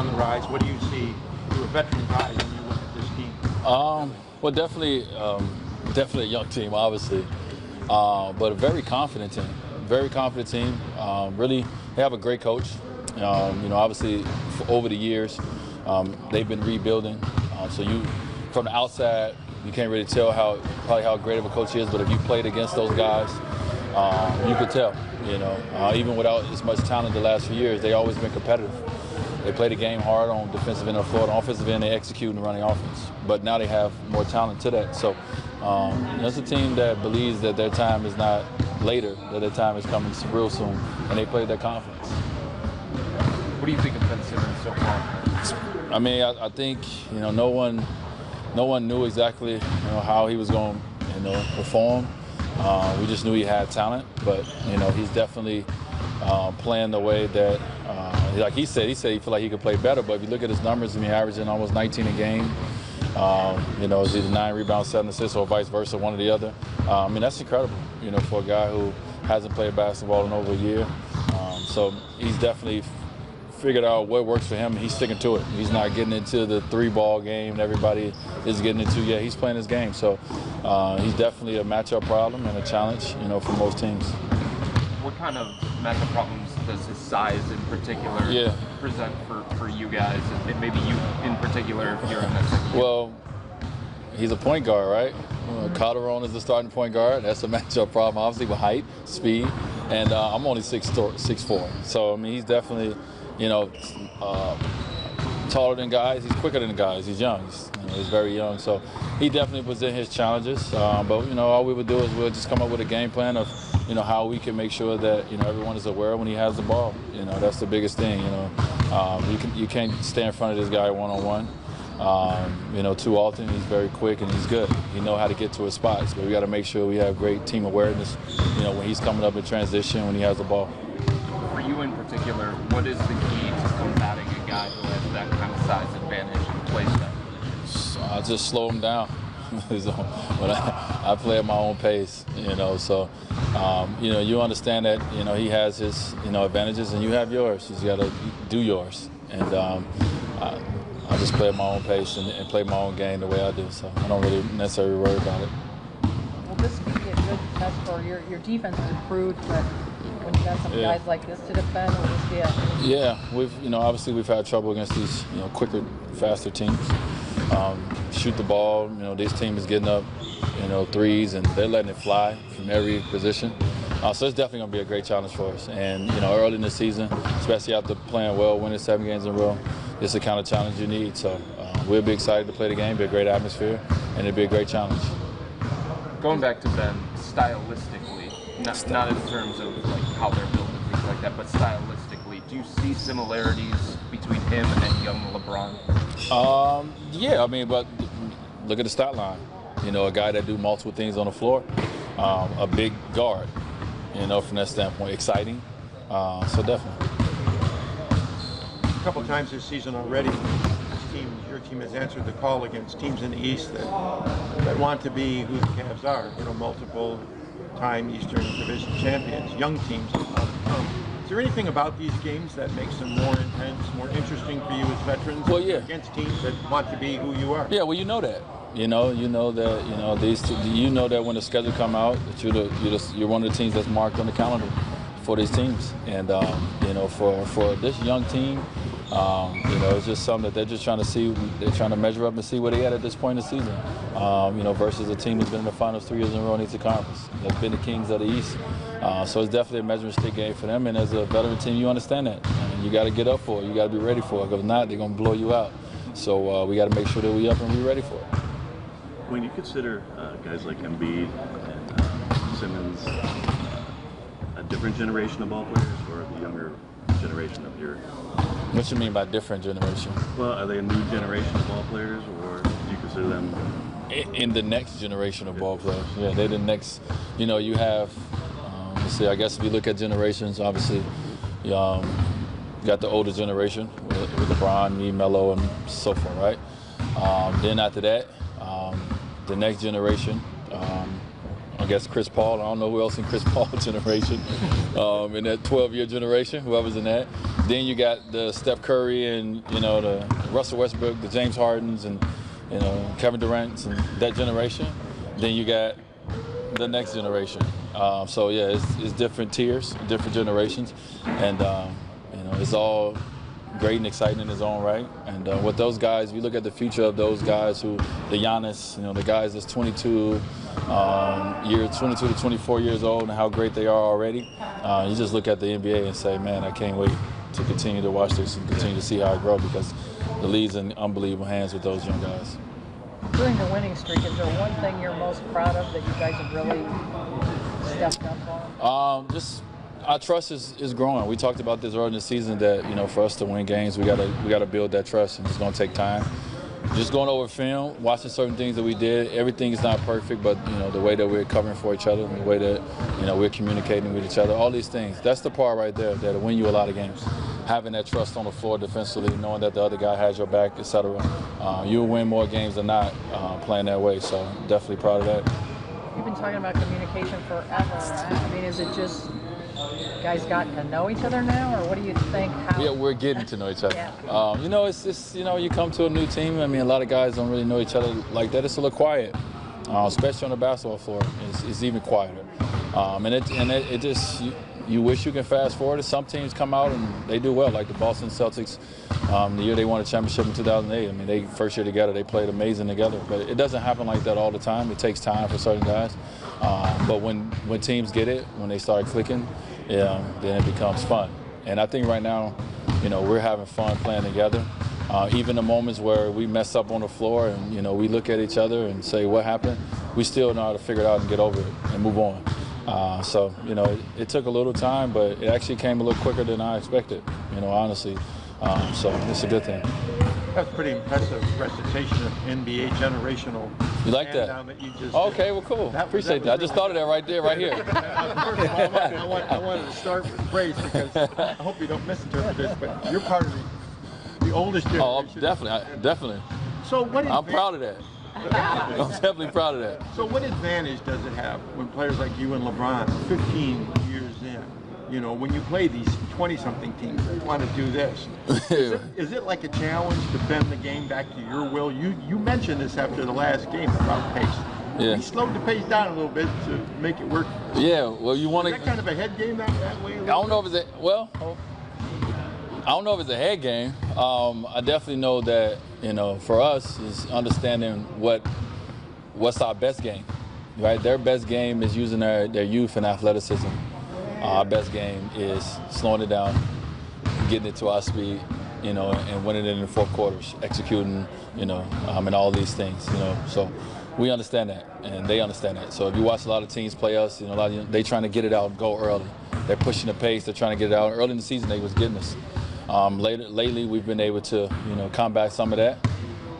on the rise. What do you see through a veteran's eyes when you look at this team? Well, definitely a young team, obviously, but a very confident team. Very confident team. Really, they have a great coach. Obviously, over the years, they've been rebuilding. So from the outside, you can't really tell probably how great of a coach he is. But if you played against those guys, you could tell. Even without as much talent the last few years, they always been competitive. They play the game hard on defensive end of the floor. On offensive end, they execute and running offense. But now they have more talent to that. So it's a team that believes that their time is not later, that their time is coming real soon, and they play with that confidence. What do you think of Ben Simmons so far? I mean, I think no one knew exactly how he was going to perform. We just knew he had talent, but he's definitely playing the way that, like he said he felt like he could play better. But if you look at his numbers, averaging almost 19 a game. It's either 9 rebounds, 7 assists, or vice versa, one or the other. That's incredible, for a guy who hasn't played basketball in over a year. So he's definitely figured out what works for him, and he's sticking to it. He's not getting into the 3-ball game that everybody is getting into yet. He's playing his game. So he's definitely a matchup problem and a challenge, for most teams. What kind of matchup problems does his size in particular present for you guys, and maybe you in particular if you're in that situation? Well, he's a point guard, right? Calderon is the starting point guard. That's a matchup problem, obviously, with height, speed, and I'm only 6'4". So, he's definitely, taller than guys. He's quicker than guys. He's young. He's very young. So he definitely presents his challenges. But, all we would do is we'll just come up with a game plan of, how we can make sure that, everyone is aware when he has the ball. That's the biggest thing, You can't stay in front of this guy one-on-one. Too often. He's very quick and he's good. He knows how to get to his spots. But we got to make sure we have great team awareness, when he's coming up in transition, when he has the ball. For you in particular, what is the key to combating a guy who has that kind of size advantage and plays that? I just slow him down. But I play at my own pace, So, you understand that, he has his, advantages and you have yours. You just got to do yours. And I just play at my own pace and play my own game the way I do. So I don't really necessarily worry about it. Will this be a good test for your defense has improved, but when you got some guys like this to defend, will this be a... Yeah, obviously we've had trouble against these, quicker, faster teams. Shoot the ball, this team is getting up, threes, and they're letting it fly from every position. So it's definitely going to be a great challenge for us. And, early in the season, especially after playing well, winning 7 games in a row, it's the kind of challenge you need. So we'll be excited to play the game, be a great atmosphere, and it'll be a great challenge. Going back to Ben, stylistically, not in terms of like how they're built and things like that, but stylistically, do you see similarities between him and that young LeBron? Yeah, but look at the stat line. A guy that do multiple things on the floor, a big guard, from that standpoint, exciting. So definitely. A couple times this season already, your team has answered the call against teams in the East that want to be who the Cavs are. Multiple-time Eastern Division champions, young teams that want to come. Is there anything about these games that makes them more intense, more interesting for you as veterans? Well, yeah. Against teams that want to be who you are. Yeah, well, you know that. You know that when the schedule come out, that you're one of the teams that's marked on the calendar for these teams. And for this young team, it's just something that they're just trying to see. They're trying to measure up and see where they at this point in the season. Versus a team that's been in the finals 3 years in a row in each conference. They've been the kings of the East. So it's definitely a measuring stick game for them. And as a veteran team, you understand that. And you got to get up for it. You got to be ready for it. Because if not, they're going to blow you out. So we got to make sure that we up and be ready for it. When you consider guys like Embiid and Simmons, a different generation of ball players, or the younger generation of your? What you mean by different generation? Well, are they a new generation of ball players, or do you consider them? In the next generation of ball players, yeah, they're the next. You have. Let's see. I guess if you look at generations, obviously, you got the older generation with LeBron, me, Melo, and so forth, right? Then after that. The next generation, I guess Chris Paul. I don't know who else in Chris Paul generation, in that 12-year generation, whoever's in that. Then you got the Steph Curry and, you know, the Russell Westbrook, the James Hardens, and, you know, Kevin Durant and that generation. Then you got the next generation. So yeah, it's different tiers, different generations, and you know, it's all great and exciting in its own right. And with those guys, if you look at the future of those guys, the Giannis, you know, the guys that's 22 to 24 years old, and how great they are already. You just look at the NBA and say, man, I can't wait to continue to watch this and continue to see how it grows, because the league's in unbelievable hands with those young guys. During the winning streak, is there one thing you're most proud of that you guys have really stepped up on? Just our trust is growing. We talked about this earlier in the season that, you know, for us to win games, we gotta build that trust, and it's gonna take time. Just going over film, watching certain things that we did. Everything is not perfect, but, you know, the way that we're covering for each other, the way that, you know, we're communicating with each other, all these things. That's the part right there that'll win you a lot of games. Having that trust on the floor defensively, knowing that the other guy has your back, etc. You'll win more games than not playing that way. So definitely proud of that. You've been talking about communication forever, right? I mean, is it just guys got to know each other now, or what do you think? Yeah, we're getting to know each other. Yeah. You know, it's just, you know, you come to a new team. I mean, a lot of guys don't really know each other like that. It's a little quiet, especially on the basketball floor. It's even quieter, and it just you wish you can fast forward. Some teams come out and they do well, like the Boston Celtics. The year they won a championship in 2008. I mean, they first year together, they played amazing together. But it doesn't happen like that all the time. It takes time for certain guys. But when teams get it, when they start clicking, then it becomes fun. And I think right now, you know, we're having fun playing together. Even the moments where we mess up on the floor and, you know, we look at each other and say, what happened? We still know how to figure it out and get over it and move on. So, you know, it took a little time, but it actually came a little quicker than I expected, you know, honestly. So it's a good thing. That's a pretty impressive recitation of NBA generational. You like that? That you just okay, well, cool. Appreciate that. I just thought of that right there, right here. First of all, I wanted to start with praise, because I hope you don't misinterpret this, but you're part of the oldest generation. Oh, definitely. So what? I'm proud of that. I'm definitely proud of that. So what advantage does it have when players like you and LeBron, 15 years in, you know, when you play these 20-something teams that want to do this? Is it like a challenge to bend the game back to your will? You mentioned this after the last game about pace. Yeah. We slowed the pace down a little bit to make it work. Yeah, well, you want to. Is that kind of a head game that way? I don't know if it's I don't know if it's a head game. I definitely know that, you know, for us is understanding what's our best game, right? Their best game is using their youth and athleticism. Our best game is slowing it down, getting it to our speed, you know, and winning it in the fourth quarters, executing, you know, and all these things, you know. So we understand that, and they understand that. So if you watch a lot of teams play us, you know, they trying to get it out and go early. They're pushing the pace. They're trying to get it out. Early in the season, they was getting us. Lately, we've been able to, you know, combat some of that,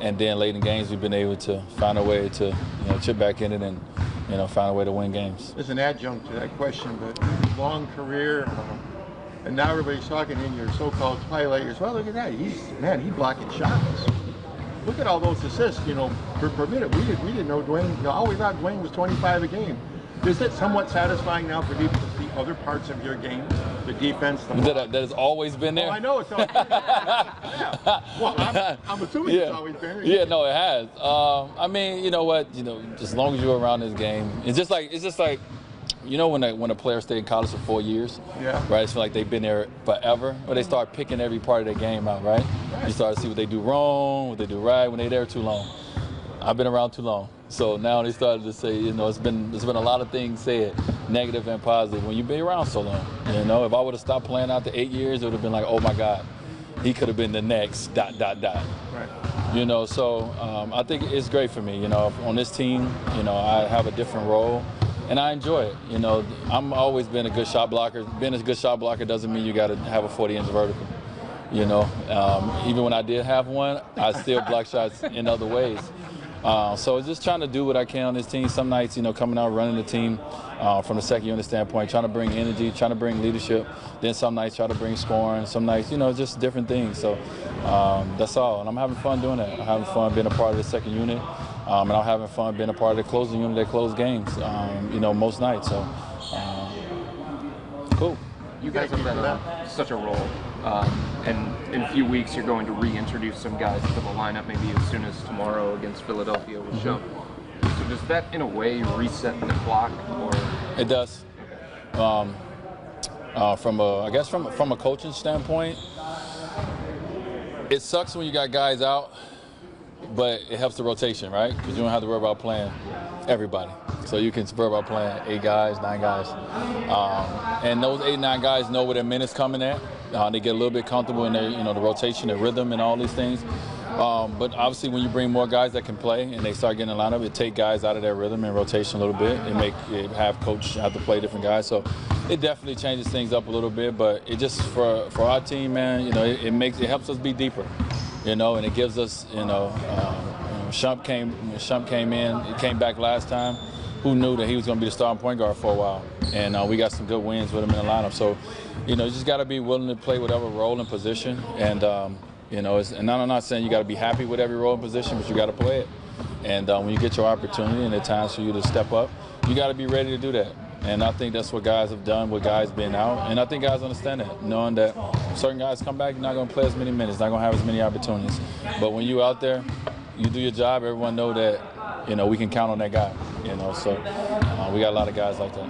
and then late in games, we've been able to find a way to, you know, chip back in it and, you know, find a way to win games. There's an adjunct to that question, but long career, and now everybody's talking in your so-called twilight years. Well, look at that. He's blocking shots. Look at all those assists, you know, per minute. We didn't know Dwyane. You know, all we thought Dwyane was 25 a game. Is it somewhat satisfying now for people to see other parts of your game, the defense, the that has always been there? Oh, I know it's always been there. Yeah. Well, I'm assuming it's always been there. Yeah, no, it has. I mean, you know what? You know, as long as you're around this game, it's just like, you know, when a player stay in college for 4 years, yeah, right? It's like they've been there forever, but they start picking every part of their game out, right? You start to see what they do wrong, what they do right when they're there too long. I've been around too long. So now they started to say, you know, there's been a lot of things said, negative and positive, when you've been around so long. You know, if I would have stopped playing after 8 years, it would have been like, oh my God, he could have been the next ... Right. You know, so I think it's great for me. You know, on this team, you know, I have a different role, and I enjoy it. You know, I'm always been a good shot blocker. Being a good shot blocker doesn't mean you got to have a 40-inch vertical. You know, even when I did have one, I still block shots in other ways. So just trying to do what I can on this team. Some nights, you know, coming out running the team from the second unit standpoint, trying to bring energy, trying to bring leadership. Then some nights try to bring scoring. Some nights, you know, just different things. So that's all. And I'm having fun doing that. I'm having fun being a part of the second unit. And I'm having fun being a part of the closing unit that close games, you know, most nights. So cool. You guys have been such a role And in a few weeks, you're going to reintroduce some guys to the lineup, maybe as soon as tomorrow against Philadelphia with Shump. So does that, in a way, reset the clock? Or it does. From a coaching standpoint, it sucks when you got guys out, but it helps the rotation, right? Because you don't have to worry about playing everybody. So you can worry about playing 8 guys, 9 guys. And those 8, 9 guys know where their minutes coming at. They get a little bit comfortable in their, the rotation, their rhythm, and all these things. But obviously, when you bring more guys that can play and they start getting a lineup, it take guys out of their rhythm and rotation a little bit. It have coach have to play different guys. So it definitely changes things up a little bit. But it just for our team, man, it helps us be deeper, and it gives us, Shump came in, he came back last time. Who knew that he was going to be the starting point guard for a while? And we got some good wins with him in the lineup. So, you just got to be willing to play whatever role and position. And, and I'm not saying you got to be happy with every role and position, but you got to play it. And when you get your opportunity and the times for you to step up, you got to be ready to do that. And I think that's what guys have done with guys being out. And I think guys understand that, knowing that certain guys come back, you're not going to play as many minutes, not going to have as many opportunities. But when you out there, you do your job, everyone know that, we can count on that guy, so we got a lot of guys like that.